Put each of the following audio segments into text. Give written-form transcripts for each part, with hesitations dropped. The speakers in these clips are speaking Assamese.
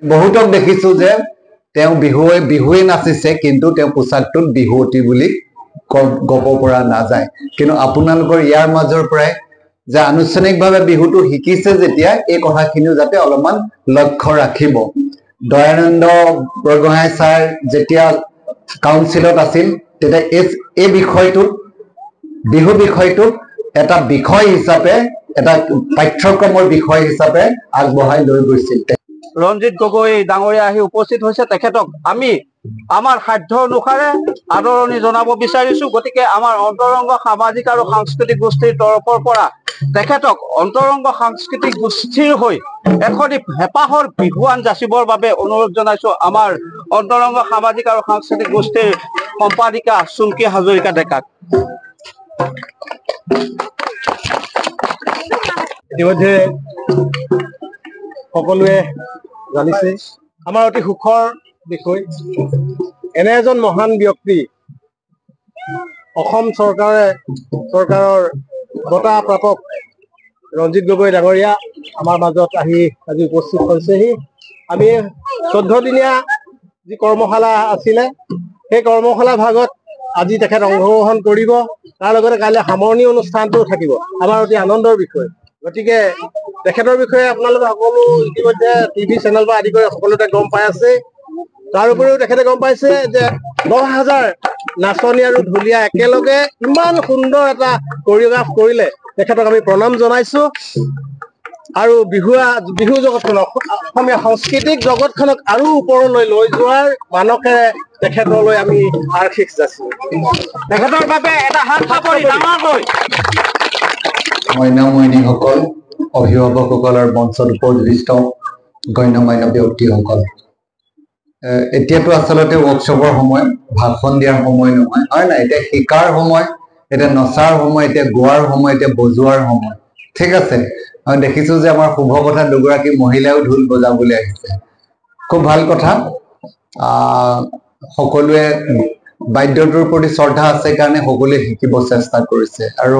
বহুতক দেখিছো যে তেওঁ বিহুৱে নাচিছে কিন্তু তেওঁ পোছাকটোত বিহুৱতী বুলি গপ পৰা নাযায় কিন্তু আপোনালোকৰ ইয়াৰ মাজৰ পৰাই যে আনুষ্ঠানিকভাৱে বিহুটো শিকিছে যেতিয়া এই কথাখিনিও যাতে অলপমান লক্ষ্য ৰাখিব দয়ানন্দ বৰগোহাঁই ছাৰ যেতিয়া কাউন্সিলত আছিল তেতিয়া এই বিষয়টো বিহু বিষয়টো এটা বিষয় হিচাপে এটা পাঠ্যক্ৰমৰ বিষয় হিচাপে আগবঢ়াই লৈ গৈছিল ৰঞ্জিত গগৈ ডাঙৰীয়া আহি উপস্থিত হৈছে তেখেতক আমি আমাৰ সাধ্য অনুসাৰে আদৰণি জনাব বিচাৰিছো গতিকে আমাৰ অন্তৰংগ সামাজিক আৰু সাংস্কৃতিক গোষ্ঠীৰ তৰফৰ পৰা তেখেতক অন্তৰংগ সাংস্কৃতিক গোষ্ঠীৰ হৈ এখনি হেঁপাহৰ বিহুৱান যাচিবৰ বাবে অনুৰোধ জনাইছো আমাৰ অন্তৰংগ সামাজিক আৰু সাংস্কৃতিক গোষ্ঠীৰ সম্পাদিকা চুমকি হাজৰিকা ডেকাক ইতিমধ্যে সকলোৱে জানিছে আমাৰ অতি সুখৰ বিষয় এনে এজন মহান ব্যক্তি অসম চৰকাৰৰ বঁটা প্ৰাপক ৰঞ্জিত গগৈ ডাঙৰীয়া আমাৰ মাজত আহি আজি উপস্থিত হৈছেহি আমি 14 দিনীয়া যি কৰ্মশালা আছিলে সেই কৰ্মশালা ভাগত আজি তেখেত অংশগ্ৰহণ কৰিব তাৰ লগতে কাইলৈ সামৰণি অনুষ্ঠানটো থাকিব আমাৰ অতি আনন্দৰ বিষয় গতিকে তেখেতৰ বিষয়ে আপোনালোকে সকলো ইতিমধ্যে টিভি চেনেল বা আদি কৰি সকলোতে গম পাই আছে তাৰ উপৰিও তেখেতে গম পাইছে যে 10,000 নাচনী আৰু ঢুলীয়া একেলগে ইমান সুন্দৰ এটা কোৰিওগ্ৰাফ কৰিলে তেখেতক আমি প্ৰণাম জনাইছো আৰু বিহু জগতখনক অসমীয়া সাংস্কৃতিক জগতখনক আৰু ওপৰলৈ লৈ যোৱাৰ মানসেৰে তেখেতলৈ আমি আশীষ যাচিছো তেখেতৰ বাবে এটা হাত চাপৰি ডাঙৰকৈ মইনা মইনীসকল অভিভাৱকসকলৰ মঞ্চত উপস্থিত গণ্যমান্য ব্যক্তিসকল এতিয়াতো আচলতে ৱৰ্কশ্বপৰ সময় ভাষণ দিয়াৰ সময় নহয় হয় না এতিয়া শিকাৰ সময় এতিয়া নচাৰ সময় এতিয়া গোৱাৰ সময় এতিয়া বজোৱাৰ সময় ঠিক আছে আমি দেখিছো যে আমাৰ শুভ কথা দুগৰাকী মহিলাও ঢোল বজাবলৈ আহিছে খুব ভাল কথা সকলোৱে বাদ্যটোৰ প্ৰতি শ্ৰদ্ধা আছে কাৰণে সকলোৱে শিকিব চেষ্টা কৰিছে আৰু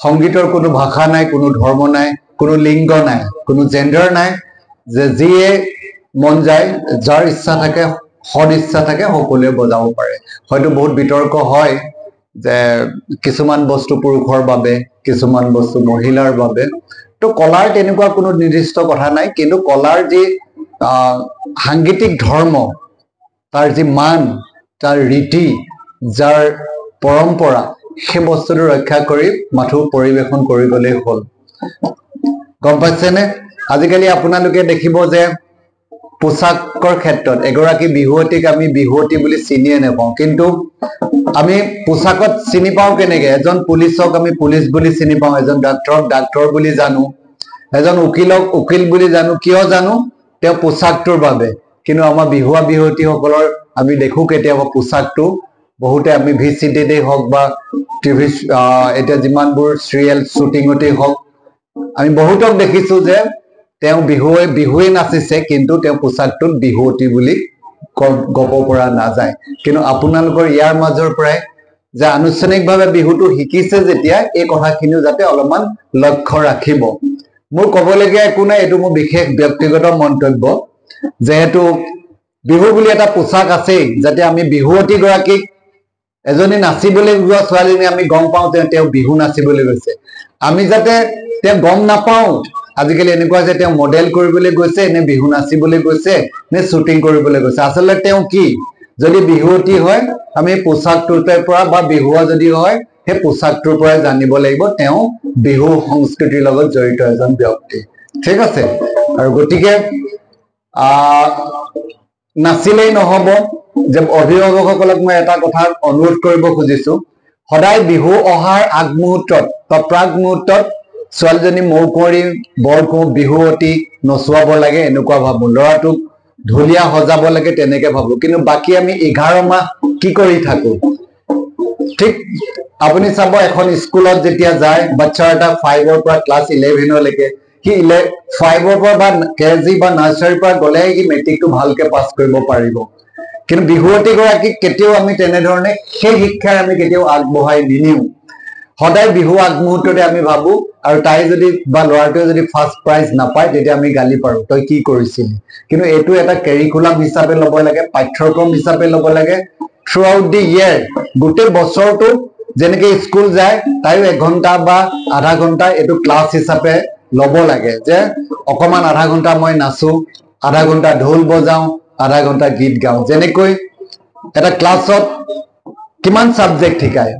সংগীতৰ কোনো ভাষা নাই কোনো ধৰ্ম নাই কোনো লিংগ নাই কোনো জেন্ডাৰ নাই যে যিয়ে মন যায় যাৰ ইচ্ছা থাকে সদ ইচ্ছা থাকে সকলোৱে বজাব পাৰে হয়তো বহুত বিতৰ্ক হয় যে কিছুমান বস্তু পুৰুষৰ বাবে কিছুমান বস্তু মহিলাৰ বাবে তো কলাৰ তেনেকুৱা কোনো নিৰ্দিষ্ট কথা নাই কিন্তু কলাৰ যি সাংগীতিক ধৰ্ম তাৰ যি মান তাৰ ৰীতি যাৰ পৰম্পৰা সেই বস্তুটো ৰক্ষা কৰি মাথো পৰিবেশন কৰিবলৈ হ'ল গম পাইছেনে আজিকালি আপোনালোকে দেখিব যে পোছাকৰ ক্ষেত্ৰত এগৰাকী বিহুৱতীক আমি বিহুৱতী বুলি চিনিয়ে নাপাওঁ কিন্তু আমি পোছাকত চিনি পাওঁ কেনেকে এজন পুলিচক আমি পুলিচ বুলি চিনি পাওঁ এজন ডাক্তৰক ডাক্তৰ বুলি জানো এজন উকিলক উকিল বুলি জানো কিয় জানো তেওঁ পোছাকটোৰ বাবে কিন্তু আমাৰ বিহুৱা বিহুৱতীসকলৰ আমি দেখো কেতিয়াবা পোছাকটো বহুতে আমি ভিচিডিতে হওক বা টিভি এতিয়া যিমানবোৰ চিৰিয়েল শ্বুটিঙতে হওক আমি বহুতক দেখিছো যে তেওঁ বিহুৱে নাচিছে কিন্তু তেওঁ পোছাকটোত বিহুৱতী বুলি গপ পৰা নাযায় কিন্তু আপোনালোকৰ ইয়াৰ মাজৰ পৰাই যে আনুষ্ঠানিকভাৱে বিহুটো শিকিছে যেতিয়া এই কথাখিনিও যাতে অলপমান লক্ষ্য ৰাখিব মোৰ ক'বলগীয়া একো নাই এইটো মোৰ বিশেষ ব্যক্তিগত মন্তব্য যেহেতু বিহু বুলি এটা পোছাক আছেই যাতে আমি বিহুৱতী গৰাকীক এজনী নাচিবলৈ যোৱা ছোৱালীজনী আমি গম পাওঁ তেওঁ বিহু নাচিবলৈ গৈছে আমি যাতে তেওঁ গম নাপাওঁ আজিকালি এনেকুৱা যে তেওঁ মডেল কৰিবলৈ গৈছে নে বিহু নাচিবলৈ গৈছে নে শ্বুটিং কৰিবলৈ গৈছে আচলতে তেওঁ কি যদি বিহুৱতী হয় আমি পোছাকটোৰ পৰা বা বিহুৱা যদি হয় সেই পোছাকটোৰ পৰাই জানিব লাগিব তেওঁ বিহু সংস্কৃতিৰ লগত জড়িত এজন ব্যক্তি ঠিক আছে আৰু গতিকে নাচিলেই নহব যে অভিভাৱকসকলক মই এটা কথা অনুৰোধ কৰিব খুজিছো সদায় বিহু অহাৰ আগমুহূৰ্তত বা প্ৰাক মুহূৰ্তত ছোৱালীজনী মৌকুঁৱৰী বৰকুঁ বিহুৱতী নচুৱাব লাগে এনেকুৱা ভাবো ল'ৰাটোক ঢুলীয়া সজাব লাগে তেনেকে ভাবো কিন্তু বাকী আমি 11 মাহ কি কৰি থাকো ঠিক আপুনি চাব এখন স্কুলত যেতিয়া যায় বাচ্চা এটা 5ৰ পৰা ক্লাছ 11লৈকে কি 5ৰ পৰা বা কেজি বা নাৰ্চাৰীৰ পৰা গ'লে কি মেট্ৰিকটো ভালকে পাছ কৰিব পাৰিব কিন্তু বিহুৱতী গৰাকীক কেতিয়াও আমি তেনেধৰণে সেই শিক্ষাৰ আমি কেতিয়াও আগবঢ়াই নিনিও সদায় বিহু আগমুহূৰ্ততে আমি ভাবো আৰু তাই যদি বা ল'ৰাটোৱে যদি ফাৰ্ষ্ট প্ৰাইজ নাপায় তেতিয়া আমি গালি পাৰো তই কি কৰিছিলি কিন্তু এইটো এটা কেৰিকুলাম হিচাপে ল'ব লাগে পাঠ্যক্ৰম হিচাপে ল'ব লাগে থ্ৰু আউট দি ইয়েৰ গোটেই বছৰটো যেনেকে স্কুল যায় তাইও 1 ঘণ্টা বা আধা ঘণ্টা এইটো ক্লাছ হিচাপে ল'ব লাগে যে অকমান আধা ঘণ্টা মই নাচো আধা ঘণ্টা ঢোল বজাও আধা ঘণ্টা গীত গাও যেনেকৈ এটা ক্লাছত কিমান সাবজেক্ট শিকায়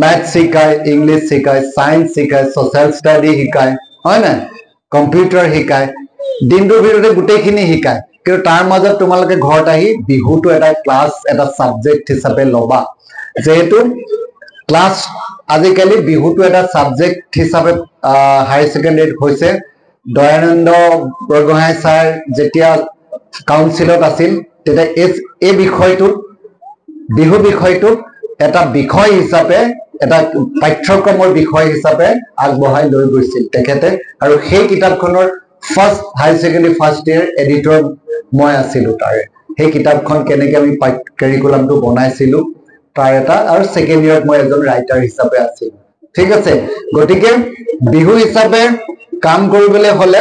मैथ्स शिकाय इंग्लिश शिकाय साइंस शिकाय सोशल स्टडी शिकाय হয় না কম্পিউটাৰ শিকায় দিনটোৰ ভিতৰতে গোটেইখিনি শিকায় কিন্তু তাৰ মাজত তোমালোকে ঘৰত আহি বিহুটো এটা ক্লাছ এটা সাবজেক্ট হিচাপে লবা যেহেতু ক্লাছ আজিকালি বিহুটো এটা সাবজেক্ট হিচাপে হায়াৰ সেকেন্ডাৰীত হৈছে দয়ানন্দ বৰগোহাঁই ছাৰ যেতিয়া কাউন্সিলত আছিল তেতিয়া এই বিষয়টো বিহু বিষয়টো এটা বিষয় হিচাপে এটা পাঠ্যক্ৰমৰ বিষয় হিচাপে আগবঢ়াই লৈ গৈছিল তেখেতে আৰু সেই কিতাপখনৰ first higher secondary first year editor মই আছিলো তাৰে সেই কিতাপখন কেনেকৈ আমি কাৰিকুলামটো বনাইছিলো তাৰ এটা আৰু সেকেন্ড ইয়াৰত মই এজন ৰাইটাৰ হিচাপে আছিলো ঠিক আছে গতিকে বিহু হিচাপে কাম কৰিবলৈ হলে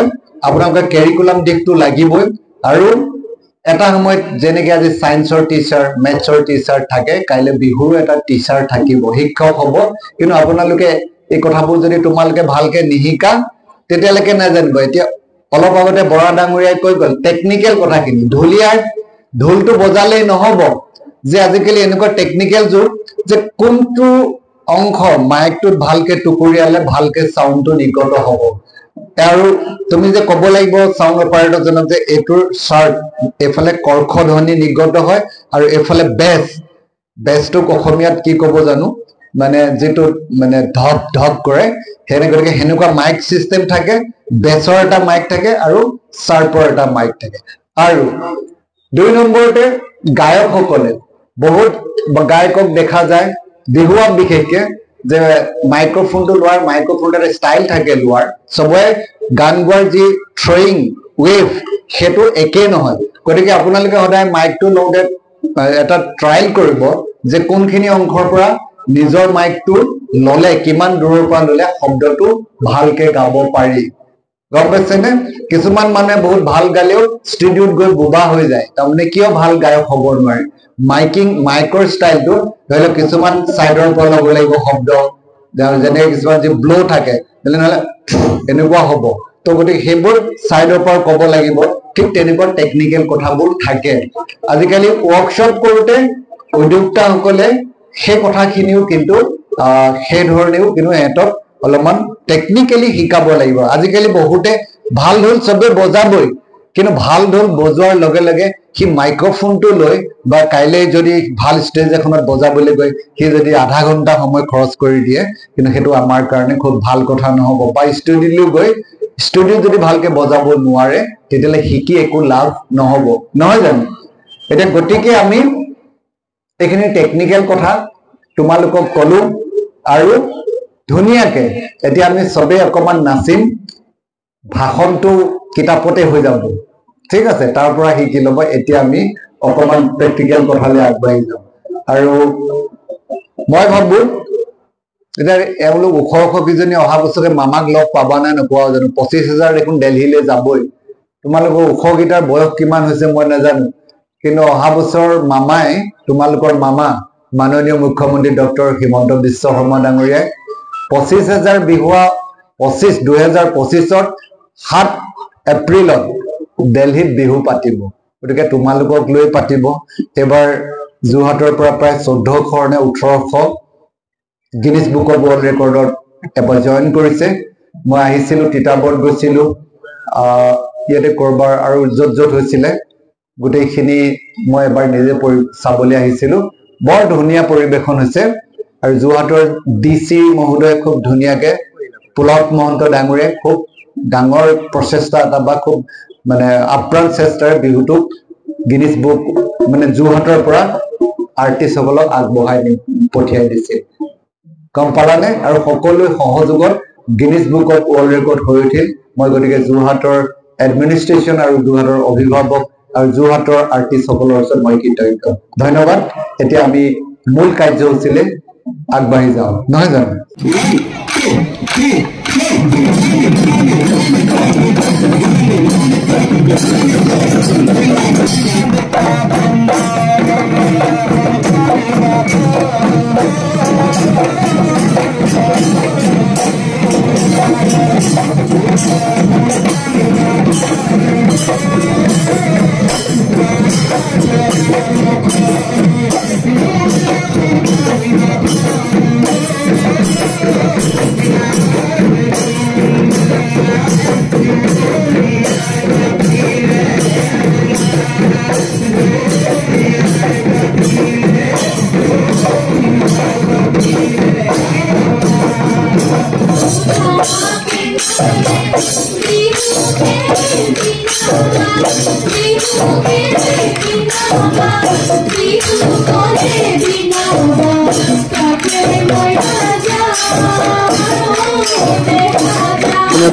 আপোনালোকে কাৰিকুলাম দিকটো লাগিবই আৰু এটা সময়ত যেনেকৈ আজি সায়েন্সৰ টিচাৰ মেথছৰ টিচাৰ থাকে কাইলে বিহুৰ এটা টিচাৰ থাকিব শিক্ষক হ'ব কিন্তু আপোনালোকে এই কথাবোৰ যদি তোমালোকে ভালকে নিহিকা তেতিয়ালৈকে নাজানিব এতিয়া অলপ আগতে বৰা ডাঙৰীয়াই কৈ গ'ল টেকনিক্যাল কথাখিনি ঢুলিয়াৰ ঢোলটো বজালেই নহ'ব যে আজিকালি এনেকুৱা টেকনিক্যাল যুগ যে কোনটো অংশ মাইকটোত ভালকে টুকুৰিয়ালে ভালকে সাউণ্ডটো নিগত হ'ব আৰু তুমি যে ক'ব লাগিব সাউণ্ড অপাৰেটৰজনক যে এইটোৰ শাৰ্ট এফালে কৰ্ষ ধ্বনি নিগত হয় আৰু এফালে বেছটোক অসমীয়াত কি ক'ব জানো মানে যেটো মানে ধক ধক কৰে হেনেকৈ হেনেকুৱা মাইক সিস্টেম থাকে বেছৰ এটা মাইক থাকে আৰু শাৰ্পৰ এটা মাইক থাকে আৰু 2 নম্বৰতে গায়কসকলে বহুত গায়কক দেখা যায় বিহুৱা বিশেষকে যে মাইক্ৰোফোনটো লোৱাৰ মাইক্ৰোফোনৰ ষ্টাইল থাকে লোৱাৰ সবয়ে গান গোৱাৰ যি থ্ৰয়িং ৱেভ হেতু একে নহয় গতিকে আপোনালোকে সদায় মাইকটো লওঁতে এটা ট্ৰায়াল কৰিব যে কোনখিনি অংশৰ পৰা নিজৰ মাইকটো ললে কিমান দূৰৰ পৰা ললে শব্দটো ভালকে গাব পাৰি গম পাইছেনে কিছুমান মানুহে বহুত ভাল গালেও ষ্টুডিঅ'ত গৈ বুবা হৈ যায় তাৰমানে কিয় ভাল গায়ক হ'ব নোৱাৰে মাইকৰ ষ্টাইলটো ধৰি লওক কিছুমান সাইডৰ পৰা ল'ব লাগিব শব্দ যেনে কিছুমান যে ব্লো থাকে নহলে এনেকুৱা হ'ব তো গতিকে সেইবোৰ সাইডৰ পৰা ক'ব লাগিব ঠিক তেনেকুৱা টেকনিক্যাল কথাবোৰ থাকে আজিকালি ওয়াৰ্কশ্বপ কৰোতে উদ্যোক্তাসকলে সেই কথাখিনিও কিন্তু সেই ধৰণেও কিন্তু এটক অলপমান টেকনিক্যালি শিকাব লাগিব আজিকালি বহুতে ভাল ঢোল সবে বজাবই কিন্তু ভাল ঢোল বজোৱাৰ লগে লগে কি মাইক্ৰোফোনটো লৈ বা কাইলে যদি ভাল ষ্টেজ এখনত বজাবলৈ গৈ কি যদি আধা ঘণ্টা সময় খৰচ কৰি দিয়ে কিন্তু হেতু আমাৰ কাৰণে খুব ভাল কথা নহব বা ষ্টুডিঅ'লৈ গৈ ষ্টুডিঅ' যদি ভালকে বজাব নোৱাৰে তেতিয়ালে শিকি একো লাভ নহব নহয় জানো এটা গতিকে আমি এখানে টেকনিক্যাল কথা তোমালোকক কলো আৰু ধুনিয়াকে এতিয়া আমি সবে অকমান নাচিম ভাষণটো কিতাপতে হৈ যাব ঠিক আছে তাৰ পৰা শিকি লব এতিয়া আমি অকমান প্ৰেক্টিক্যাল কথালৈ আগবাঢ়ি যাম আৰু মই ভাবো এটা এওঁলোক ওখ কিজনী অহা বছৰে মামাক লগ পাবা না নোপোৱা জানো 25,000 দেখোন দিল্লীলৈ যাবই তোমালোকৰ ওখ গীটাৰ বয়স কিমান হৈছে মই নাজানো কিন্তু অহা বছৰ মামাই তোমালোকৰ মামা মাননীয় মুখ্যমন্ত্ৰী ডক্টৰ হিমন্ত বিশ্ব শৰ্মা ডাঙৰীয়াই 25,000 বিহুৱা 2025ত 7 এপ্ৰিলত দিল্লীত বিহু পাতিব গতিকে তোমালোকক লৈ পাতিব এবাৰ যোৰহাটৰ পৰা প্ৰায় 1400 নে 1800 গিনিছ বুক অফ ৱৰ্ল্ড ৰেকৰ্ডত এবাৰ জয়েন কৰিছে মই আহিছিলো তিতাবৰত গৈছিলো ইয়াতে কৰবাৰ আৰু যত হৈছিলে গোটেইখিনি মই এবাৰ নিজে চাবলৈ আহিছিলো বৰ ধুনীয়া পৰিবেশন হৈছে আৰু যোৰহাটৰ ডিসি মহোদয় খুব ধুনীয়াকে পুলক মহন্ত ডাঙৰীয়ে খুব ডাঙৰ প্ৰচেষ্টা এটা বা খুব মানে আপ্ৰাণ চেষ্টাৰে বিহুটো গিনিছ বুক মানে যোৰহাটৰ পৰা আৰ্টিষ্ট সকলক আগবঢ়াই পঠিয়াই দিছে কম পালানে আৰু সকলোৱে সহযোগত Guinness book of world record হৈ উঠিল মই গতিকে যোৰহাটৰ এডমিনিষ্ট্ৰেশ্যন আৰু যোৰহাটৰ অভিভাৱক আৰু যোৰহাটৰ আৰ্টিষ্ট সকলৰ ওচৰত মই কৃতজ্ঞ ধন্যবাদ এতিয়া আমি মূল কাৰ্যসূচীলৈ আগবাঢ়ি যাওঁ নহয় জানো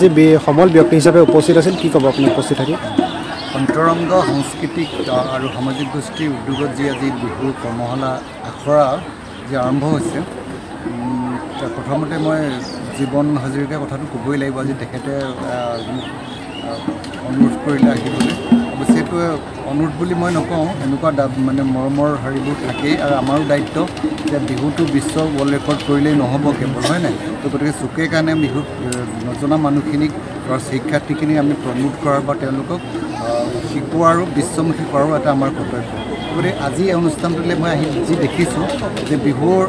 আজি সমল ব্যক্তি হিচাপে উপস্থিত আছিল, কি ক'ব আপুনি উপস্থিত থাকি? অন্তৰংগ সাংস্কৃতিক আৰু সামাজিক গোষ্ঠীৰ উদ্যোগত যি আজি বিহু কৰ্মশালা আখৰা যি আৰম্ভ হৈছে, প্ৰথমতে মই জীৱন হাজৰিকাৰ কথাটো ক'বই লাগিব। আজি তেখেতে মোক অনুৰোধ কৰিলে আহিবলৈ। অৱশ্যে এইটো অনুৰোধ বুলি মই নকওঁ, এনেকুৱা মানে মৰমৰ হেৰিবোৰ থাকেই। আৰু আমাৰো দায়িত্ব যে বিহুটো বিশ্ব ৱৰ্ল্ড ৰেকৰ্ড কৰিলেই নহ'ব কেৱল, হয় নাই? তো গতিকে চুকে কাৰণে বিহুত নজনা মানুহখিনিক আৰু শিক্ষাৰ্থীখিনিক আমি প্ৰমোট কৰাৰ বা তেওঁলোকক শিকোৱা আৰু বিশ্বমুখী কৰাৰো এটা আমাৰ কৰ্তব্য। গতিকে আজি এই অনুষ্ঠানটোলৈ মই আহি যি দেখিছোঁ যে বিহুৰ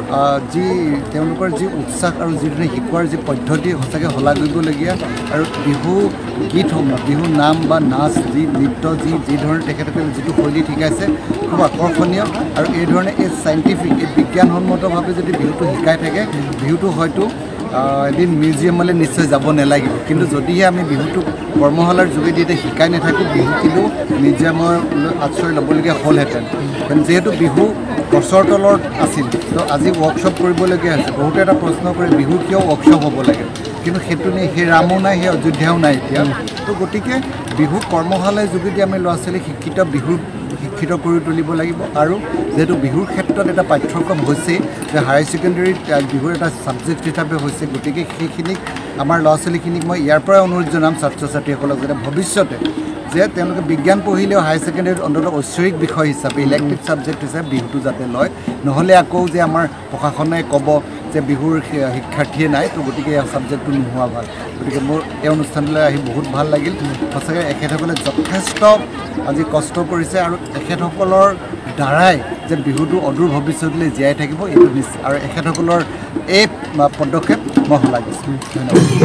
যি তেওঁলোকৰ যি উৎসাহ আৰু যিধৰণে শিকোৱাৰ যি পদ্ধতি সঁচাকৈ শলাগ কৰিবলগীয়া। আৰু বিহু গীতসমূহ, বিহু নাম বা নাচ, যি নৃত্য, যি ধৰণে তেখেতসকলে যিটো শৈলী শিকাইছে খুব আকৰ্ষণীয়। আৰু এই ধৰণে এই চাইণ্টিফিক, এই বিজ্ঞানসন্মতভাৱে যদি বিহুটো শিকাই থাকে, বিহুটো হয়তো এদিন মিউজিয়ামলৈ নিশ্চয় যাব নালাগিব। কিন্তু যদিহে আমি বিহুটোক কৰ্মশালাৰ যোগেদি এতিয়া শিকাই নাথাকোঁ, বিহু কিন্তু মিউজিয়ামৰ আশ্ৰয় ল'বলগীয়া হ'লহেঁতেন। যিহেতু বিহু গছৰ তলত আছিল, তো আজি ৱৰ্কশ্বপ কৰিবলগীয়া হৈছে। বহুতে এটা প্ৰশ্ন কৰে বিহু কিয় ৱৰ্কশ্বপ হ'ব লাগে, কিন্তু সেইটো নেই, সেই ৰামো নাই, সেই অযোধ্যাও নাই এতিয়া। তো গতিকে বিহু কৰ্মশালাৰ যোগেদি আমি ল'ৰা ছোৱালীক শিক্ষিত কৰি তুলিব লাগিব। আৰু যিহেতু বিহুৰ ক্ষেত্ৰত এটা পাঠ্যক্ৰম হৈছে যে হায়াৰ ছেকেণ্ডেৰীত বিহুৰ এটা ছাবজেক্ট হিচাপে হৈছে, গতিকে সেইখিনিক আমাৰ ল'ৰা ছোৱালীখিনিক মই ইয়াৰ পৰাই অনুৰোধ জনাম ছাত্ৰ ছাত্ৰীসকলক যাতে ভৱিষ্যতে যে তেওঁলোকে বিজ্ঞান পঢ়িলেও হায়াৰ ছেকেণ্ডেৰীত অন্ততঃ ঐশ্বৰিক বিষয় হিচাপে, ইলেক্টিভ ছাবজেক্ট হিচাপে বিহুটো যাতে লয়। নহ'লে আকৌ যে আমাৰ প্ৰশাসনে ক'ব যে বিহুৰ শিক্ষাৰ্থীয়ে নাই, তো গতিকে এই ছাবজেক্টটো নোহোৱা ভাল। গতিকে মোৰ এই অনুষ্ঠানলৈ আহি বহুত ভাল লাগিল। সঁচাকৈ এখেতসকলে যথেষ্ট আজি কষ্ট কৰিছে আৰু এখেতসকলৰ দ্বাৰাই যে বিহুটো অদূৰ ভৱিষ্যতলৈ জীয়াই থাকিব এইটো নিশ্চিত। আৰু এখেতসকলৰ এই পদক্ষেপ মই শলাগিছোঁ। ধন্যবাদ।